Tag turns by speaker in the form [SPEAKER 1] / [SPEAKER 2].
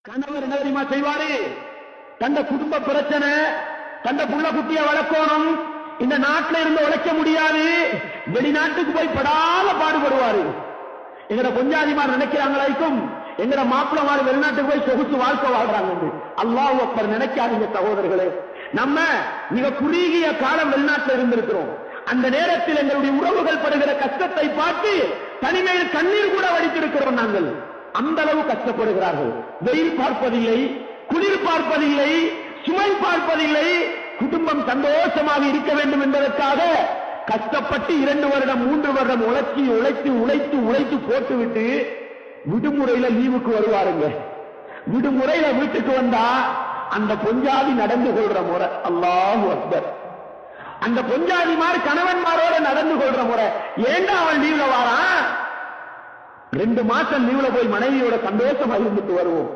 [SPEAKER 1] கணவர் என்ன தெரியுமா செய்வாரு? தந்த குடும்ப பிரச்சனை, தந்த புள்ள குட்டிய வளர்க்கணும், இந்த நாட்டில இருந்து உழைக்க முடியாது, வெளிநாட்டுக்கு போய் படாத பாடுபடுவாரு. எங்கட பொஞ்சாதிமார் நினைக்கிறாங்களாய்க்கும் எங்கட மாப்பிளமார் வெளிநாட்டுக்கு போய் சொகுசு வாழ்க்கை வாழ்றாங்க. அல்லாஹ் அக்பர் நினைக்காதீங்க சகோதரர்களே. நம்ம மிக குறுகிய காலம் வெளிநாட்டில் இருந்திருக்கிறோம். அந்த நேரத்தில் எங்களுடைய உறவுகள் படுகிற கஷ்டத்தை பார்த்து தனிமையில் கண்ணீர் கூட வடித்திருக்கிறோம். நாங்கள் அந்த அளவு கஷ்டப்படுகிறார்கள். வெயில் பார்ப்பதில்லை, குளிர் பார்ப்பதில்லை, சுமை பார்ப்பதில்லை. குடும்பம் சந்தோஷமாக இருக்க வேண்டும் என்பதற்காக கஷ்டப்பட்டு 2 வருடம் 3 வருடம் உழைத்து போட்டுவிட்டு விடுமுறையில லீவுக்கு வருவாருங்க. விடுமுறையில வீட்டுக்கு வந்தா அந்த பொஞ்சாதி நடந்து கொள்ற முறை, அல்லாஹு அக்பர், அந்த பொஞ்சாதிமார் கணவன்மாரோட நடந்து கொள்ற முறை. ஏண்டா அவன் லீவ்ல வாரான்? 2 மாசம் லீவ்ல போய் மனைவியோட சந்தோஷமா இருந்துட்டு வருவோம்.